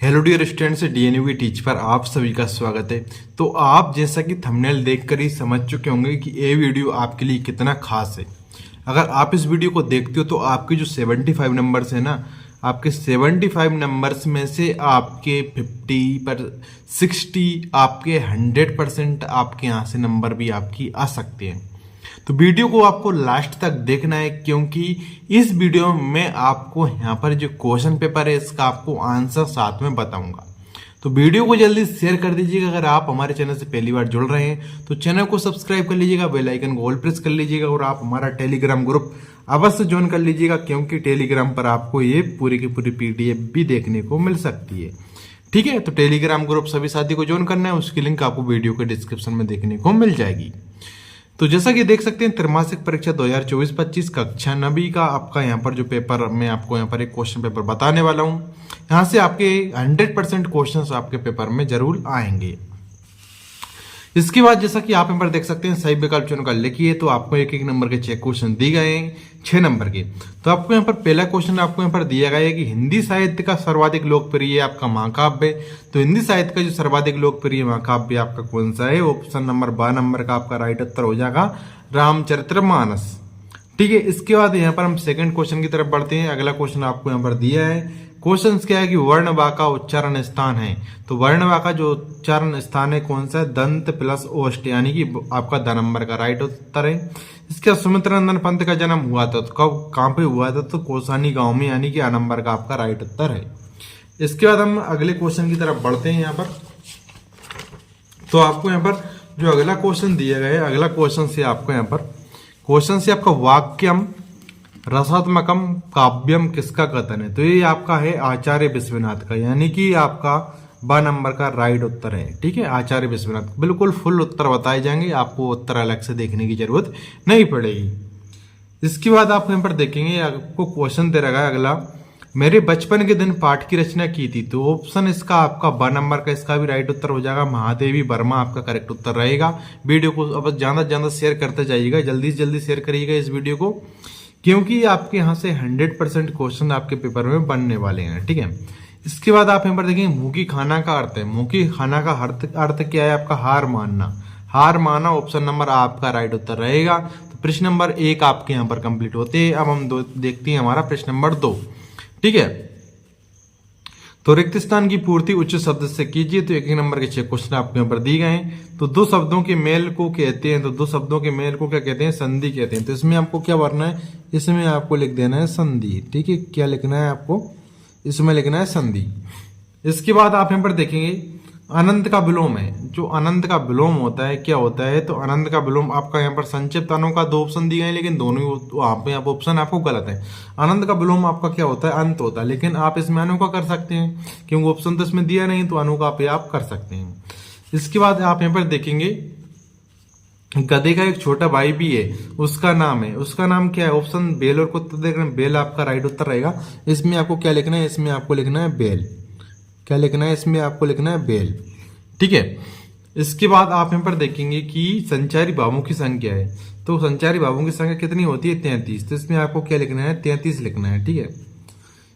Hello dear students, डीएनयू की teach पर आप सभी का स्वागत है। तो आप जैसा कि थंबनेल देखकर ही समझ चुके होंगे कि ये वीडियो आपके लिए कितना खास है। अगर आप इस वीडियो को देखते हो तो आपके जो 75 नंबर्स है ना, आपके 75 नंबर्स में से आपके 50 पर 60 आपके 100% आपके यहाँ से नंबर भी आपकी आ सकते हैं। तो वीडियो को आपको लास्ट तक देखना है, क्योंकि इस वीडियो में आपको यहाँ पर जो क्वेश्चन पेपर है इसका आपको आंसर साथ में बताऊंगा। तो वीडियो को जल्दी शेयर कर दीजिएगा। अगर आप हमारे चैनल से पहली बार जुड़ रहे हैं तो चैनल को सब्सक्राइब कर लीजिएगा, बेल आइकन को ऑल प्रेस कर लीजिएगा और आप हमारा टेलीग्राम ग्रुप अवश्य ज्वाइन कर लीजिएगा, क्योंकि टेलीग्राम पर आपको ये पूरी की पूरी पीडीएफ भी देखने को मिल सकती है। ठीक है, तो टेलीग्राम ग्रुप सभी साथी को ज्वाइन करना है, उसकी लिंक आपको वीडियो के डिस्क्रिप्शन में देखने को मिल जाएगी। तो जैसा कि देख सकते हैं, त्रैमासिक परीक्षा 2024-25 कक्षा 9वीं का आपका यहाँ पर जो पेपर, मैं आपको यहाँ पर एक क्वेश्चन पेपर बताने वाला हूँ। यहाँ से आपके 100% क्वेश्चंस आपके पेपर में जरूर आएंगे। इसके बाद जैसा कि आप यहाँ पर देख सकते हैं, सही विकल्प चुन कर लिखिए। तो आपको एक एक नंबर के 6 क्वेश्चन दिए गए हैं, 6 नंबर के। तो आपको यहाँ पर पहला क्वेश्चन आपको यहाँ पर दिया गया है कि हिंदी साहित्य का सर्वाधिक लोकप्रिय आपका महाकाव्य। तो हिंदी साहित्य का जो सर्वाधिक लोकप्रिय महाकाव्य आपका कौन सा है? ऑप्शन नंबर 12 नंबर का आपका राइट उत्तर हो जाएगा रामचरितमानस। ठीक है, इसके बाद यहाँ पर हम सेकंड क्वेश्चन की तरफ बढ़ते हैं। अगला क्वेश्चन आपको यहाँ पर दिया है, क्वेश्चन क्या है कि वर्ण वा का उच्चारण स्थान है। तो वर्ण वा का जो उच्चारण स्थान है कौन सा है? दंत प्लस ओष्ठ, यानी कि आपका द नंबर का राइट उत्तर है। इसके सुमित्रा नंदन पंत का जन्म हुआ था तो कब, कहाँ पे हुआ था? तो कौसानी गांव में, यानी कि आ नंबर का आपका राइट उत्तर है। इसके बाद हम अगले क्वेश्चन की तरफ बढ़ते हैं यहाँ पर। तो आपको यहाँ पर जो अगला क्वेश्चन दिया गया है, अगला क्वेश्चन से आपको यहाँ पर क्वेश्चन से आपका वाक्यम रसात्मकम काव्यम किसका कथन है? तो ये आपका है आचार्य विश्वनाथ का, यानी कि आपका 12 नंबर का राइट उत्तर है। ठीक है, आचार्य विश्वनाथ। बिल्कुल फुल उत्तर बताए जाएंगे, आपको उत्तर अलग से देखने की जरूरत नहीं पड़ेगी। इसके बाद आप यहाँ पर देखेंगे, आपको क्वेश्चन दे रखा है अगला, मेरे बचपन के दिन पाठ की रचना की थी। तो ऑप्शन इसका आपका 12 नंबर का, इसका भी राइट उत्तर हो जाएगा महादेवी वर्मा, आपका करेक्ट उत्तर रहेगा। वीडियो को अब ज्यादा से ज्यादा शेयर करते जाइएगा, जल्दी से जल्दी शेयर करिएगा इस वीडियो को, क्योंकि आपके यहाँ से 100% क्वेश्चन आपके पेपर में बनने वाले हैं। ठीक है, इसके बाद आप यहाँ पर देखेंगे, मुखी खाना का अर्थ है। मुखी खाना का अर्थ क्या है? आपका हार मानना। हार माना ऑप्शन नंबर आपका राइट उत्तर रहेगा। तो प्रश्न नंबर 1 आपके यहाँ पर कंप्लीट होते हैं। अब हम देखते हैं हमारा प्रश्न नंबर 2। ठीक है, तो रिक्त स्थान की पूर्ति उच्च शब्द से कीजिए। तो एक नंबर के 6 क्वेश्चन आपके यहाँ पर दिए गए हैं। तो दो शब्दों के मेल को कहते हैं, तो दो शब्दों के मेल को क्या कहते हैं? संधि कहते हैं। तो इसमें आपको क्या भरना है? इसमें आपको लिख देना है संधि। ठीक है, क्या लिखना है आपको? इसमें लिखना है संधि। इसके बाद आप यहाँ पर देखेंगे, अनंत का विलोम है। जो अनंत का विलोम होता है क्या होता है? तो अनंत का विलोम आपका यहाँ पर संक्षिप्त अनु का 2 ऑप्शन दिए गए हैं, लेकिन दोनों वहां पे आप ऑप्शन आपको गलत है। अनंत का विलोम आपका क्या होता है? अंत होता है, लेकिन आप इसमें अनु का कर सकते हैं, क्योंकि ऑप्शन तो इसमें दिया नहीं, तो अनु का पे आप कर सकते हैं। इसके बाद आप यहाँ पर देखेंगे, गधे का एक छोटा भाई भी है, उसका नाम है। उसका नाम क्या है? ऑप्शन बेल और कुत्ता देख रहे हैं, बेल आपका राइट उत्तर रहेगा। इसमें आपको क्या लिखना है? इसमें आपको लिखना है बेल। क्या लिखना है? इसमें आपको लिखना है बेल। ठीक है, इसके बाद आप यहाँ पर देखेंगे कि संचारी भावों की संख्या है। तो संचारी भावों की संख्या कितनी होती है? 33। तो इसमें आपको क्या लिखना है? 33 लिखना है। ठीक है,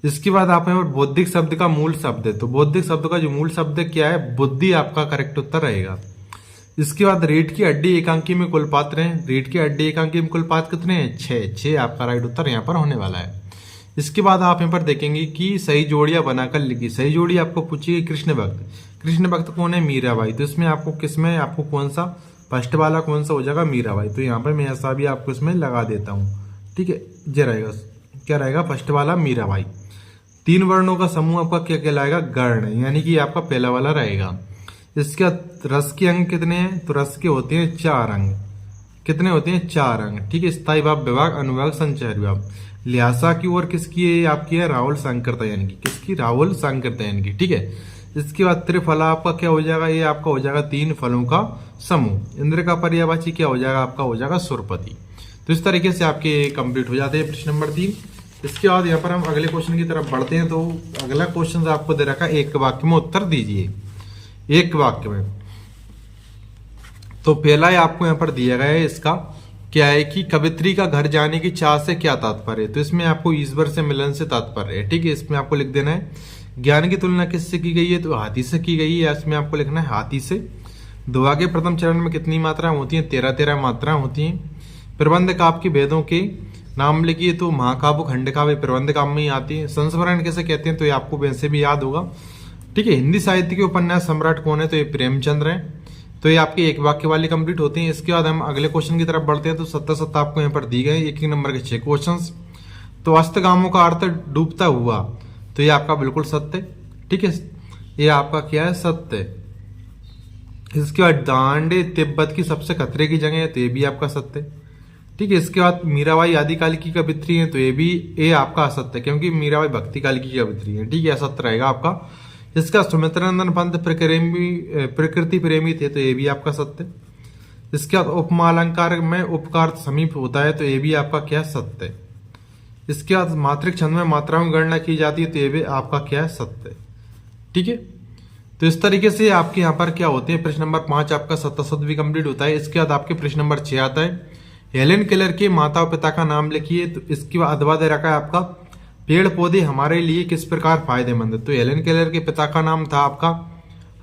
इसके बाद आप यहाँ पर बौद्धिक शब्द का मूल शब्द है। तो बौद्धिक शब्द का जो मूल शब्द क्या है? बुद्धि आपका करेक्ट उत्तर रहेगा। इसके बाद रीढ़ की हड्डी एकांकी में कुल पात्र हैं। रीढ़ की हड्डी एकांकी में कुल पात्र कितने हैं? 6 आपका राइट उत्तर यहाँ पर होने वाला है। इसके बाद आप यहाँ पर देखेंगे कि सही जोड़ियां बनाकर लिखी। सही जोड़ी आपको पूछिए कृष्ण भक्त। कृष्ण भक्त कौन है? मीराबाई। तो इसमें आपको किसमें आपको कौन सा फर्स्ट वाला कौन सा हो जाएगा? मीराबाई। तो यहाँ पर मैं ऐसा भी आपको इसमें लगा देता हूँ। ठीक है, ये रहेगा, क्या रहेगा? फर्स्ट वाला मीराबाई। 3 वर्णों का समूह आपका क्या कहलाएगा? गर्ण, यानी कि आपका पहला वाला रहेगा। इसके रस के अंग कितने हैं? तो रस के होते हैं 4 अंग। कितने होते हैं? 4 अंग। ठीक है, स्थायी भाव, विभाग, अनुभाग, संचारी भाव। लिहाजा की ओर किसकी है? आपकी है राहुल सांकृत्यायन की। किसकी? राहुल सांकृत्यायन की। ठीक है, इसके बाद त्रिफला आपका क्या हो जाएगा? ये आपका हो जाएगा 3 फलों का समूह। इंद्र का पर्यायवाची क्या हो जाएगा? आपका हो जाएगा सुरपति। तो इस तरीके से आपके कंप्लीट हो जाते हैं प्रश्न नंबर 3। इसके बाद यहाँ पर हम अगले क्वेश्चन की तरफ बढ़ते हैं। तो अगला क्वेश्चन आपको दे रखा है, एक वाक्य में उत्तर दीजिए। एक वाक्य में। तो पहला आपको यहाँ पर दिया गया है, इसका क्या है कि कवित्री का घर जाने की चाह से क्या तात्पर्य है? तो इसमें आपको ईश्वर से मिलन से तात्पर्य है। ठीक है, इसमें आपको लिख देना है ज्ञान की तुलना किससे की गई है, तो हाथी से की गई है। इसमें आपको लिखना है हाथी से। दुआ के प्रथम चरण में कितनी मात्राएं होती हैं, 13 मात्राएं होती हैं। प्रबंध काव्य के भेदों के नाम लिखिए, तो महाकाव्य खंड काव्य प्रबंध काव्य में ही आती है। संस्मरण कैसे कहते हैं, तो ये आपको वैसे भी याद होगा। ठीक है, हिंदी साहित्य के उपन्यास सम्राट कौन है, तो ये प्रेमचंद्र है। तो ये आपके एक वाक्य वाली कंप्लीट होती हैं। इसके बाद हम अगले क्वेश्चन की तरफ बढ़ते हैं। तो 7 आपको यहाँ पर दी गए, एक नंबर के 6 क्वेश्चन। तो अस्तगामों का अर्थ डूबता हुआ, तो ये आपका बिल्कुल सत्य। ठीक है, ये आपका क्या है, सत्य। इसके बाद दांडे तिब्बत की सबसे खतरे की जगह है, तो ये भी आपका सत्य। ठीक है, इसके बाद मीराबाई आदिकाल की कवित्री है, तो ये आपका असत्य, क्योंकि मीराबाई भक्ति काल की कवित्री है। ठीक है, असत्य रहेगा आपका। इसका सुमित्रानंदन पंत प्रकृति प्रेमी थे, तो ये भी आपका सत्य। इसके बाद उपमा अलंकार में उपकार समीप होता है, तो ये भी आपका क्या, सत्य। इसके बाद मात्रिक छंद में मात्राओं की गणना की जाती है, तो ये भी आपका क्या है, सत्य। ठीक है, तो इस तरीके से आपके यहाँ पर क्या होते हैं। प्रश्न नंबर 5 आपका सत्य भी कंप्लीट होता है। इसके बाद आपके प्रश्न नंबर 6 आता है, हेलेन केलर के माता और पिता का नाम लिखिए। तो इसके बाद अथवा दे रखा है आपका, पेड़ पौधे हमारे लिए किस प्रकार फायदेमंद है। तो हेलेन केलर के पिता का नाम था आपका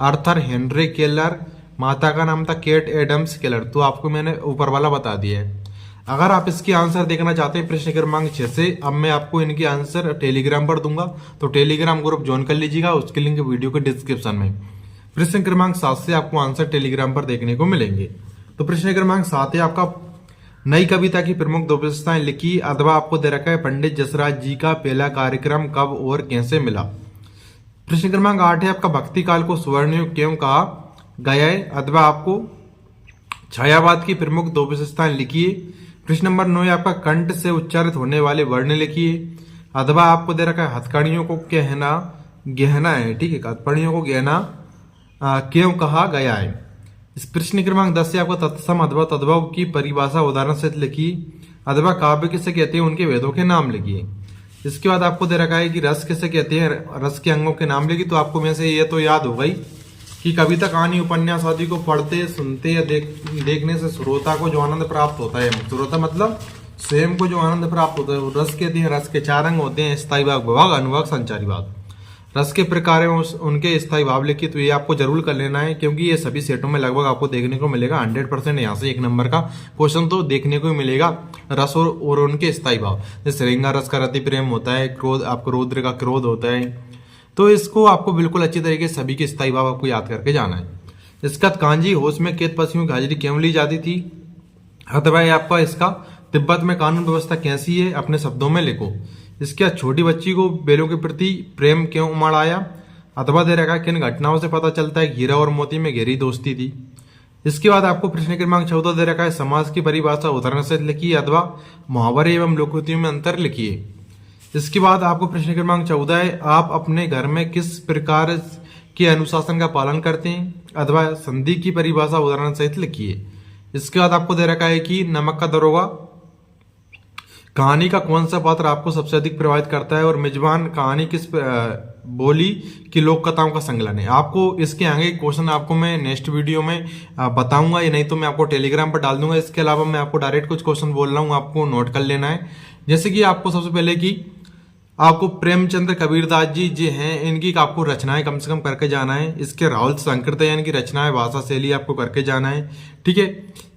आर्थर हेनरी केलर, माता का नाम था केट एडम्स केलर। तो आपको मैंने ऊपर वाला बता दिया है। अगर आप इसकी आंसर देखना चाहते हैं प्रश्न क्रमांक 6 से, अब मैं आपको इनकी आंसर टेलीग्राम पर दूंगा, तो टेलीग्राम ग्रुप ज्वाइन कर लीजिएगा। उसके लिंक वीडियो के डिस्क्रिप्शन में। प्रश्न क्रमांक 7 से आपको आंसर टेलीग्राम पर देखने को मिलेंगे। तो प्रश्न क्रमांक 7 है आपका, नई कविता की प्रमुख 2 विशेषताएं लिखी। अथवा आपको दे रखा है, पंडित जसराज जी का पहला कार्यक्रम कब और कैसे मिला। प्रश्न क्रमांक 8 है आपका, भक्ति काल को स्वर्णयुग क्यों कहा गया है। अथवा आपको छायावाद की प्रमुख 2 विशेषताएं लिखिए। प्रश्न नंबर 9 है आपका, कंठ से उच्चारित होने वाले वर्ण लिखिए। अथवा आपको दे रखा है, हथकड़ियों को कहना गहना है। ठीक है, हथकड़ियों को गहना क्यों कहा गया है। इस प्रश्न क्रमांक 10 से आपको तत्सम अथवा तद्भव की परिभाषा उदाहरण से लिखिए। अथवा काव्य किसे कहते हैं, उनके वेदों के नाम लिखिए। इसके बाद आपको दे रखा है कि रस किसे कहते हैं, रस के अंगों के नाम लिखिए। तो आपको में से ये तो याद हो गई कि कविता कहानी उपन्यास आदि को पढ़ते सुनते या देखने से श्रोता को जो आनंद प्राप्त होता है, श्रोता मतलब स्वयं को जो आनंद प्राप्त होता है, वो रस कहते हैं। रस के 4 अंग होते हैं, स्थायी भाग, विभाग, अनुभाग, संचारी भाग। रस के प्रकार है उनके स्थायी भाव लिखिए। तो ये आपको जरूर कर लेना है, क्योंकि ये सभी सेटों में लगभग आपको देखने को मिलेगा। 100% यहाँ से 1 नंबर का क्वेश्चन तो देखने को मिलेगा। रस और उनके स्थायी भाव, जैसे श्रृंगार रस का रति प्रेम होता है, क्रोध आपको रौद्र का क्रोध होता है। तो इसको आपको बिल्कुल अच्छी तरीके से सभी के स्थायी भाव आपको याद करके जाना है। इसका कांजी होश में कैद पशुओं की हाजिरी क्यों ली जाती थी। अथवा आपका इसका तिब्बत में कानून व्यवस्था कैसी है, अपने शब्दों में लिखो। इसके छोटी बच्ची को बैलों के प्रति प्रेम क्यों उमड़ आया। अथवा दे रखा, किन घटनाओं से पता चलता है हीरा और मोती में गहरी दोस्ती थी। इसके बाद आपको प्रश्न क्रमांक 14 दे रखा है, समाज की परिभाषा उदाहरण से लिखिए। अथवा मुहावरे एवं लोकोक्तियों में अंतर लिखिए। इसके बाद आपको प्रश्न क्रमांक 14 है, आप अपने घर में किस प्रकार के अनुशासन का पालन करते हैं। अथवा संधि की परिभाषा उदाहरण सहित लिखिए। इसके बाद आपको दे रखा है कि नमक का दरोगा कहानी का कौन सा पात्र आपको सबसे अधिक प्रभावित करता है। और मेजबान कहानी किस बोली की लोक कथाओं का संकलन है। आपको इसके आगे क्वेश्चन आपको मैं नेक्स्ट वीडियो में बताऊंगा, या नहीं तो मैं आपको टेलीग्राम पर डाल दूंगा। इसके अलावा मैं आपको डायरेक्ट कुछ क्वेश्चन बोल रहा हूँ, आपको नोट कर लेना है। जैसे कि आपको सबसे पहले की आपको प्रेमचंद्र कबीरदास जी जो हैं, इनकी आपको रचनाएं कम से कम करके जाना है। इसके राहुल संकृतयान की रचनाएं, भाषा शैली आपको करके जाना है। ठीक है,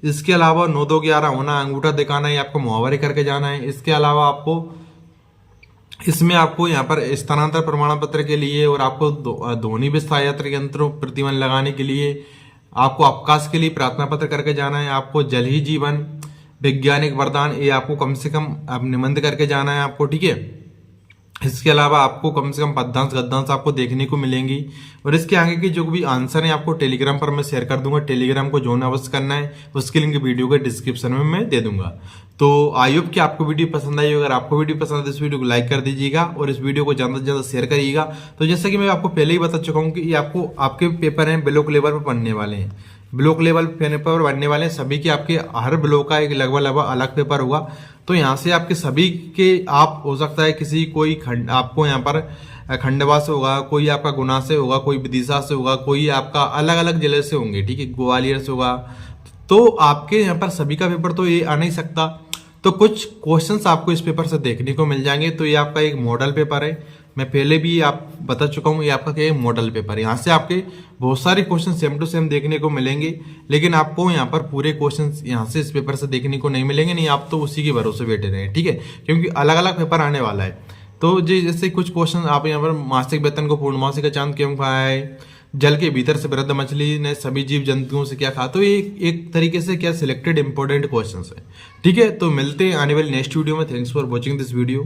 इसके अलावा 9 2 11 होना, अंगूठा दिखाना, ये आपको मुहावरे करके जाना है। इसके अलावा आपको इसमें आपको यहाँ पर स्थानांतर प्रमाण पत्र के लिए और आपको ध्वनि विस्थायत्र यंत्रों प्रतिबंध लगाने के लिए, आपको अवकाश के लिए प्रार्थना पत्र करके जाना है। आपको जल ही जीवन, वैज्ञानिक वरदान, ये आपको कम से कम निबंध करके जाना है आपको। ठीक है, इसके अलावा आपको कम से कम पद्यांश गद्यांश आपको देखने को मिलेंगी। और इसके आगे की जो भी आंसर है आपको टेलीग्राम पर मैं शेयर कर दूंगा। टेलीग्राम को ज्वाइन अवश्य करना है, उसके लिंक वीडियो के डिस्क्रिप्शन में मैं दे दूंगा। तो आई होप कि आपको वीडियो पसंद आई। अगर आपको वीडियो पसंद है तो इस वीडियो को लाइक कर दीजिएगा और इस वीडियो को ज्यादा से ज्यादा शेयर करिएगा। तो जैसे कि मैं आपको पहले ही बता चुका हूँ कि ये आपको आपके पेपर हैं ब्लॉक लेवल पर बनने वाले हैं। ब्लॉक लेवल पेपर बनने वाले हैं सभी के, आपके हर ब्लॉक का एक लगभग अलग पेपर होगा। तो यहाँ से आपके सभी के आप हो सकता है किसी कोई खंड आपको यहाँ पर खंडवा से होगा, कोई आपका गुना से होगा, कोई विदिशा से होगा, कोई आपका अलग अलग जिले से होंगे। ठीक है, ग्वालियर से होगा। तो आपके यहाँ पर सभी का पेपर तो ये आ नहीं सकता, तो कुछ क्वेश्चंस आपको इस पेपर से देखने को मिल जाएंगे। तो ये आपका एक मॉडल पेपर है। मैं पहले भी आप बता चुका हूँ, ये आपका क्या है, मॉडल पेपर है। यहाँ से आपके बहुत सारे क्वेश्चन सेम टू सेम देखने को मिलेंगे, लेकिन आपको यहाँ पर पूरे क्वेश्चन यहाँ से इस पेपर से देखने को नहीं मिलेंगे। नहीं, आप तो उसी के भरोसे बैठे रहे, ठीक है, क्योंकि अलग अलग पेपर आने वाला है। तो जी जैसे कुछ क्वेश्चन आप यहाँ पर, मासिक वेतन को पूर्णमासी का चांद क्यों खाए, जल के भीतर से वृद्ध मछली ने सभी जीव जंतुओं से क्या कहा। तो ये एक तरीके से क्या सिलेक्टेड इंपॉर्टेंट क्वेश्चंस है, ठीक है। तो मिलते हैं आने वाली नेक्स्ट वीडियो में। Thanks for watching this video.